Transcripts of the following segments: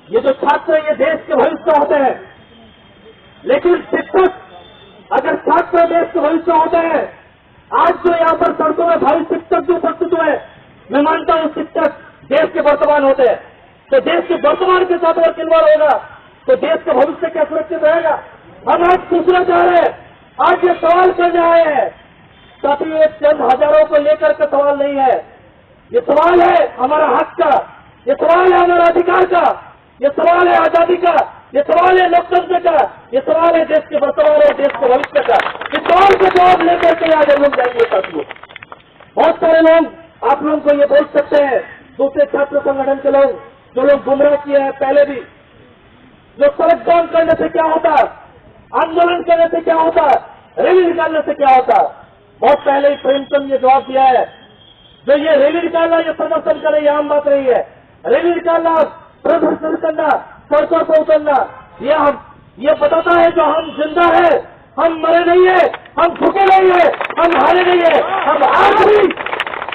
ये जो छात्र ये देश के भविष्य होते हैं, लेकिन शिक्षक अगर छात्र देश के भविष्य होते हैं, आज जो यहाँ पर सड़कों में भारी शिक्षक जो उपस्थित हुए, मैं मानता हूँ शिक्षक देश के वर्तमान होते हैं, तो देश के वर्तमान के साथ अगर खिलवाड़ होगा तो देश का भविष्य क्या सुरक्षित रहेगा। हम आज पूछना चाह रहे हैं, आज ये सवाल करने आए हैं, साथी ये चंद हजारों को लेकर का सवाल नहीं है, ये सवाल है हमारा हक का, ये सवाल है हमारा अधिकार का, ये सवाल है आजादी का, ये सवाल है लोकतंत्र का, ये सवाल है देश के वर्तमान और देश के भविष्य का। इस सवाल का जवाब लेकर के आज हम लोग जाएंगे साथियों। बहुत सारे लोग आप लोगों को ये बोल सकते हैं, दूसरे छात्र संगठन के लोग, जो लोग गुमराह किए हैं पहले भी, जो सड़क जाम करने से क्या होता, आंदोलन करने से क्या होता, रैली निकालने से क्या होता। बहुत पहले ही प्रेमचंद ने जवाब दिया है, जो ये रैली निकालना, ये प्रदर्शन करे, ये आम बात नहीं है। रैली निकालना, प्रदर्शन करना, सड़कों पर उतरना, ये बताता है जो हम जिंदा है, हम मरे नहीं है, हम झुके नहीं है, हम हारे नहीं है, हम आज भी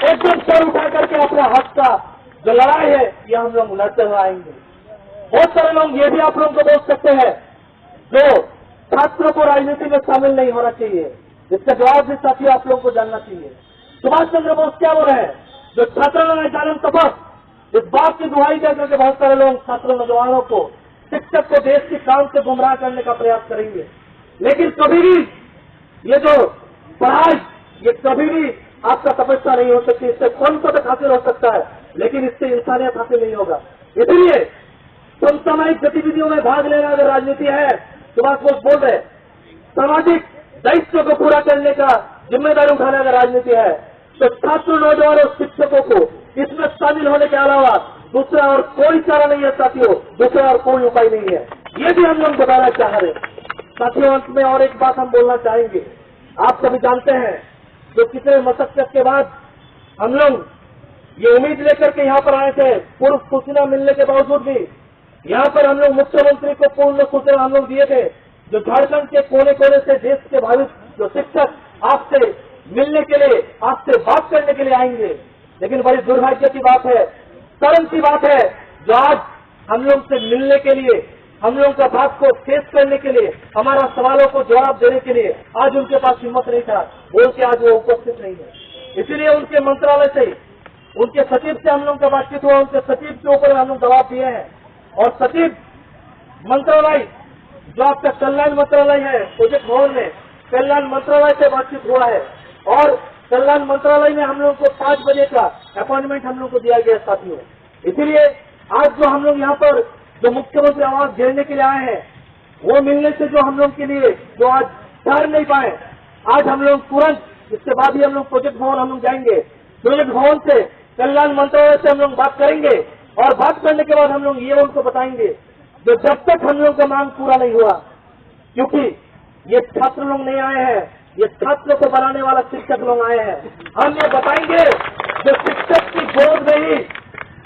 एकदम सर उठा करके अपने हक का जो लड़ाई है ये हम लोग लड़ते हुए आएंगे। बहुत सारे लोग ये भी आप लोगों को बोल सकते हैं, जो छात्रों को राजनीति में शामिल नहीं होना चाहिए, इसका जवाब भी साथियों आप लोगों को जानना चाहिए। सुभाष चंद्र बोस क्या बोल रहे हैं, जो छात्रों ने जानम तपस, इस बात की दुहाई देकर के बहुत सारे लोग छात्रों नौजवानों को, शिक्षक को देश के काम से गुमराह करने का प्रयास करेंगे। लेकिन कभी भी ये जो पढ़ाई, ये कभी भी आपका तपस्या नहीं हो सकती। इससे कौन पदक हासिल हो सकता है, लेकिन इससे इंसानियत हासिल नहीं होगा। इसलिए समसामयिक गतिविधियों में भाग लेना अगर राजनीति है, सुभाष बोस बोल रहे सामाजिक दायित्व को पूरा करने का जिम्मेदारी उठाना अगर राजनीति है, तो छात्र, नौजवान और शिक्षकों को इसमें शामिल होने के अलावा दूसरा और कोई चारा नहीं है साथियों, दूसरा और कोई उपाय नहीं है। ये भी हम लोग बताना चाह रहे हैं साथियों। अंत में और एक बात हम बोलना चाहेंगे, आप सभी जानते हैं जो कितने मशक्कत के बाद हम लोग ये उम्मीद लेकर के यहाँ पर आए थे, पूर्व सूचना मिलने के बावजूद भी यहाँ पर हम लोग मुख्यमंत्री को पूर्ण सूचना हम लोग दिए थे, जो झारखंड के कोने कोने से देश के भावी जो शिक्षक आपसे मिलने के लिए, आपसे बात करने के लिए आएंगे। लेकिन बड़ी दुर्भाग्य की बात है, शर्म की बात है, जो आज हम लोग से मिलने के लिए, हम लोगों का बात को फेस करने के लिए, हमारा सवालों को जवाब देने के लिए आज उनके पास हिम्मत नहीं था, बोल के आज वो उपस्थित नहीं है। इसीलिए उनके मंत्रालय से, उनके सचिव से हम लोग का बातचीत हुआ, उनके सचिव के ऊपर हम लोग दबाव दिए हैं, और सचिव मंत्रालय जो आपका कल्याण मंत्रालय है, प्रोजेक्ट भवन में कल्याण मंत्रालय से बातचीत हुआ है, और कल्याण मंत्रालय में हम लोग को 5 बजे का अपॉइंटमेंट हम लोग को दिया गया साथियों। इसीलिए आज जो हम लोग यहाँ पर जो मुख्यमंत्री आवास घेरने के लिए आए हैं, वो मिलने से जो हम लोग के लिए जो आज ठहर नहीं पाए, आज हम लोग तुरंत इसके बाद ही हम लोग प्रोजेक्ट भवन हम लोग जाएंगे। प्रोजेक्ट भवन से कल्याण मंत्रालय से हम लोग बात करेंगे, और बात करने के बाद हम लोग ये उनको बताएंगे जो जब तक हम लोग का मांग पूरा नहीं हुआ, क्योंकि ये छात्र लोग नहीं आए हैं, ये छात्रों को बनाने वाला शिक्षक लोग आए हैं। हम ये बताएंगे जो शिक्षक की गोद में ही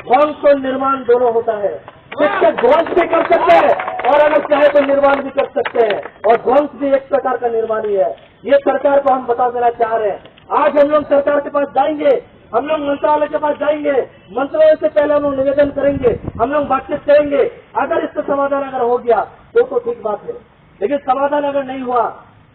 ध्वंस और निर्माण दोनों होता है। शिक्षक ध्वंस भी कर सकते हैं और अगर चाहे तो निर्माण भी कर सकते हैं, और ध्वंस भी एक प्रकार का निर्माण ही है। ये सरकार को हम बता देना चाह रहे हैं। आज हम लोग सरकार के पास जाएंगे, हम लोग मंत्रालय के पास जाएंगे, मंत्रालय से पहले हम लोग निवेदन करेंगे, हम लोग बातचीत करेंगे। अगर इसका समाधान अगर हो गया तो ठीक बात है, लेकिन समाधान अगर नहीं हुआ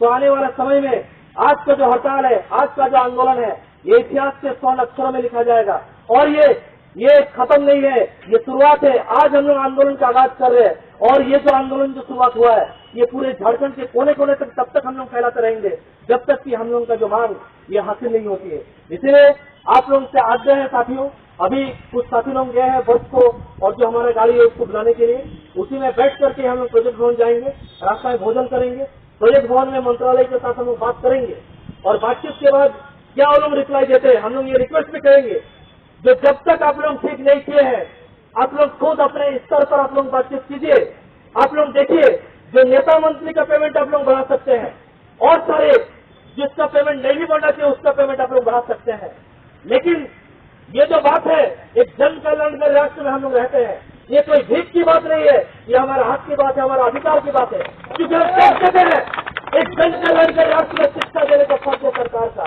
तो आने वाले समय में आज का जो हड़ताल है, आज का जो आंदोलन है, ये इतिहास के स्वर्ण अक्षरों में लिखा जाएगा। और ये खत्म नहीं है, ये शुरुआत है। आज हम लोग आंदोलन का आगाज कर रहे हैं, और ये जो आंदोलन जो शुरुआत हुआ है, ये पूरे झारखंड के कोने कोने तक तब तक हम लोग फैलाते रहेंगे, जब तक कि हम लोगों का जो मांग ये हासिल नहीं होती है। इसलिए आप लोगों से आग्रह है साथियों, अभी कुछ साथी लोग गए हैं बस को, और जो हमारा गाड़ी है उसको बुलाने के लिए, उसी में बैठ करके हम लोग प्रोजेक्ट भवन जाएंगे, रास्ता में भोजन करेंगे, प्रोजेक्ट भवन में मंत्रालय के साथ हम लोग बात करेंगे, और बातचीत के बाद क्या वो लोग रिप्लाई देते हैं हम लोग ये रिक्वेस्ट भी करेंगे, जो जब तक आप लोग ठीक नहीं किए हैं, आप लोग खुद अपने स्तर पर आप लोग बातचीत कीजिए। आप लोग देखिए, जो नेता मंत्री का पेमेंट आप लोग बढ़ा सकते हैं, और सारे जिसका पेमेंट नहीं भी बढ़ना चाहिए उसका पेमेंट आप लोग बढ़ा सकते हैं। लेकिन ये जो बात है, एक जन कल्याणकारी राष्ट्र में हम लोग रहते हैं, ये कोई भीख की बात नहीं है, ये हमारा हक की बात है, हमारा अधिकार की बात है, क्योंकि हम कहते हैं एक जन कल्याणकारी राष्ट्र में शिक्षा देने का फर्ज है सरकार का।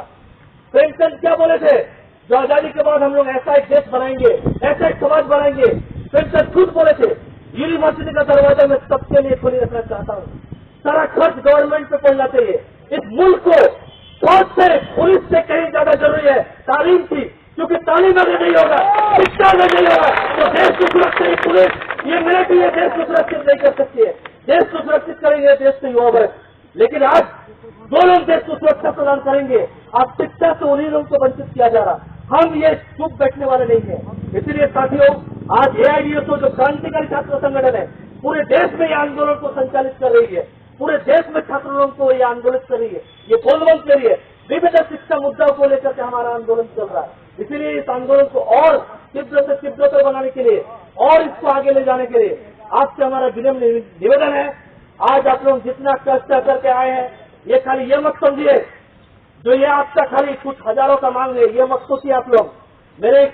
प्रेमचंद क्या बोले थे, जो आजादी के बाद हम लोग ऐसा एक देश बनाएंगे, ऐसा एक समाज बनाएंगे, प्रेमचंद खुद बोले थे। यूनिवर्सिटी मस्जिद का दरवाजा मैं सबके लिए खुली रखना चाहता हूँ। सारा खर्च गवर्नमेंट पे पड़ना चाहिए। इस मुल्क को फौज से, पुलिस से कहीं ज्यादा जरूरी है तालीम की, क्योंकि तालीम अगर नहीं होगा, शिक्षा अगर नहीं होगा, तो देश की सुरक्षा की पुलिस, ये मिलिट्री ये देश को सुरक्षित नहीं कर सकती है। देश को सुरक्षित करेंगे देश के युवा वर्ग, लेकिन आज जो लोग देश को सुरक्षा प्रदान करेंगे, आज शिक्षा से उन्हीं लोगों को वंचित किया जा रहा। हम ये चुप बैठने वाले नहीं है। इसलिए साथियों, आज एआईडीएसओ जो क्रांतिकारी छात्र संगठन है, पूरे देश में ये आंदोलन को संचालित कर रही है, पूरे देश में छात्र लोगों को ये आंदोलित कर रही है, ये बोलबम के लिए विभिन्न शिक्षा मुद्दों को लेकर के हमारा आंदोलन चल रहा है। इसीलिए इस आंदोलन को और तीव्र से तीव्रतर बनाने के लिए और इसको आगे ले जाने के लिए आपसे हमारा विनम्र निवेदन है, आज आप लोग जितना कष्ट करके आए हैं, ये खाली ये मत समझिए जो ये आपका खाली कुछ हजारों का मांग है, ये मत सोचिए आप लोग। मेरे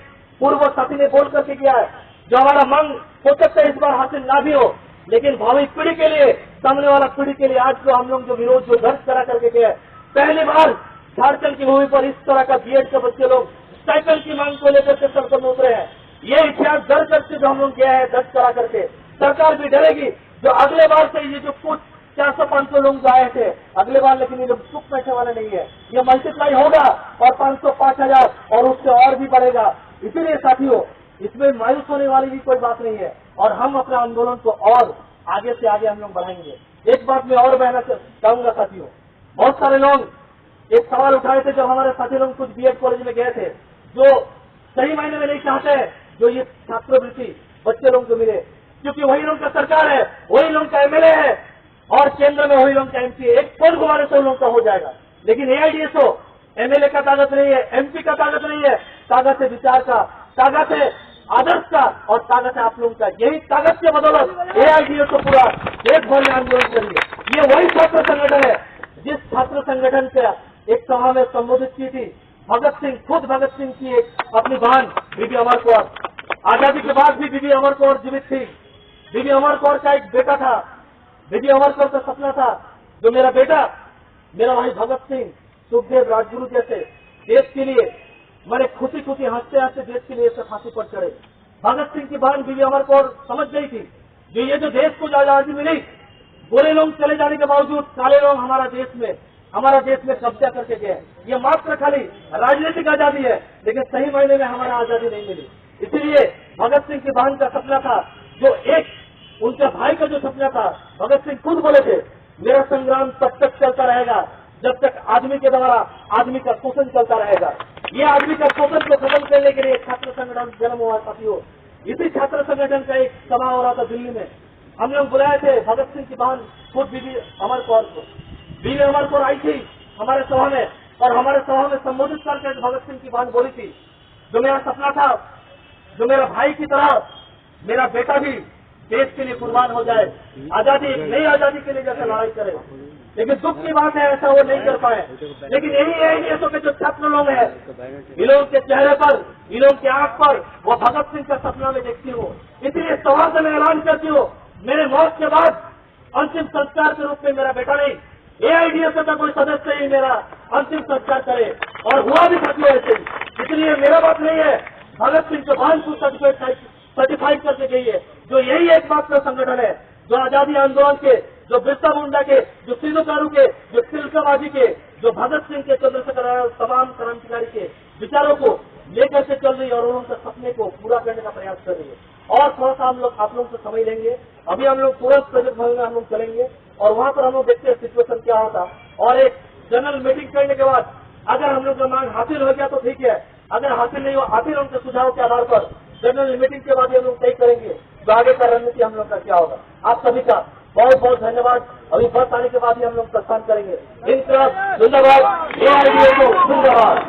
पूर्व साथी ने बोल करके किया है, जो हमारा मांग हो सकता है इस बार हासिल ना भी हो, लेकिन भावी पीढ़ी के लिए, सामने वाला पीढ़ी के लिए आज जो हम लोग जो विरोध जो दर्ज करा करके गए, पहली बार झारखंड की भूमि पर इस तरह का बीएड के बच्चे लोग स्टाइपेंड की मांग को लेकर के सड़कों में उतरे हैं। ये इतिहास दर्ज करके जो हम लोग गया है दर्ज करा करके, सरकार भी डरेगी जो अगले बार से ये जो कुछ 400-500 लोग जो आए थे अगले बार, लेकिन ये लोग चुप बैठने वाले नहीं है, ये मल्टीप्लाई होगा और 500, 5000 और उससे और भी बढ़ेगा। इसीलिए साथियों, इसमें मायूस होने वाली भी कोई बात नहीं है और हम अपने आंदोलन को और आगे से आगे हम लोग बढ़ाएंगे। एक बात मैं और कहना चाहूंगा साथियों, बहुत सारे लोग एक सवाल उठाए थे जब हमारे साथी लोग कुछ बीएड कॉलेज में गए थे, जो सही मायने में नहीं चाहते हैं जो ये छात्रवृत्ति बच्चे लोगों को मिले, क्योंकि वही लोग का सरकार है, वही लोग का एमएलए है और केंद्र में वही लोग का एमपी है। एक फोन घुमाने से उन लोगों का हो जाएगा, लेकिन एआईडीएसओ एमएलए का ताकत नहीं है, एमपी का ताकत नहीं है, ताकत है विचार का, ताकत है आदर्श का और ताकत है आप लोगों का। यही ताकत के बदौलत एआईडीएसओ पूरा देश भर में आंदोलन करेंगे। ये वही छात्र संगठन है जिस छात्र संगठन के एक सभा में संबोधित की थी भगत सिंह, खुद भगत सिंह की एक अपनी बहन बीबी अमर कौर। आजादी के बाद भी बीबी अमर कौर जीवित थी। बीबी अमर कौर का एक बेटा था, बीबी अमर कौर का सपना था जो मेरा बेटा, मेरा भाई भगत सिंह, सुखदेव, राजगुरु जैसे देश के लिए मैंने खुशी खुशी हंसते हंसते देश के लिए फांसी पर चढ़े। भगत सिंह की बहन बीबी अमर कौर समझ गई थी जो ये जो देश को आजादी मिली, गोरे लोग चले जाने के बावजूद काले लोग हमारा देश में कब्जा करके गए। ये मात्र खाली राजनीतिक आजादी है, लेकिन सही मायने में हमारा आजादी नहीं मिली। इसीलिए भगत सिंह की बहन का सपना था, जो एक उनके भाई का जो सपना था, भगत सिंह खुद बोले थे मेरा संग्राम तब तक चलता रहेगा जब तक आदमी के द्वारा आदमी का शोषण चलता रहेगा। ये आदमी का शोषण को खत्म करने के लिए छात्र संगठन जन्म हुआ साथियों। इसी छात्र संगठन का एक सभा हो रहा था दिल्ली में, हम लोग बुलाए थे भगत सिंह की बहन खुद बीबी अमर कौर को। बीबी अमर कौर आई थी हमारे सभा में और हमारे सभा में संबोधित करके भगत सिंह की बहन बोली थी जो मेरा सपना था, जो मेरा भाई की तरह मेरा बेटा भी देश के लिए कुर्बान हो जाए, आजादी, नई आजादी के लिए जैसे लड़ाई करे। लेकिन दुख की बात है ऐसा वो नहीं कर पाए। लेकिन यही एआईडीएसओ के जो छात्र लोग हैं, इन लोगों के चेहरे पर, इन लोगों की आंख पर वो भगत सिंह का सपना में देखती हूँ। इसलिए सभा से मैं ऐलान करती हूँ, मेरे मौत के बाद अंतिम संस्कार के रूप में मेरा बेटा नहीं, एआईडीएसओ का कोई सदस्य ही मेरा अंतिम संस्कार करे, और हुआ भी साथियों ऐसे ही। इसलिए मेरा बात नहीं है, भगत सिंह के बहन को सर्टिफाइड करके गई है, जो यही एक बात का संगठन है जो आजादी आंदोलन के, जो बिरसा मुंडा के, जो सिद्धू कानू के, जो तिलकाबाजी के, जो भगत सिंह के, चंद्रशेखर, तमाम क्रांतिकारी के विचारों को लेकर के चल रही है और उनके सपने को पूरा करने का प्रयास कर रही है। और थोड़ा सा हम लोग आप लोगों से समय लेंगे, अभी हम लोग तुरंत प्रोजेक्ट भवन में हम लोग चलेंगे और वहां पर हम लोग देखते हैं सिचुएशन क्या होता, और एक जनरल मीटिंग करने के बाद अगर हम लोग का मांग हासिल हो गया तो ठीक है, अगर हासिल नहीं हो, हासिल उनके सुझाव के आधार पर जनरल मीटिंग के बाद हम लोग तय करेंगे तो आगे का रणनीति हम लोग का क्या होगा। आप सभी का बहुत बहुत धन्यवाद। अभी बस आने के बाद ही हम लोग प्रस्थान करेंगे। जिंदाबाद, एआईडीएसओ जिंदाबाद।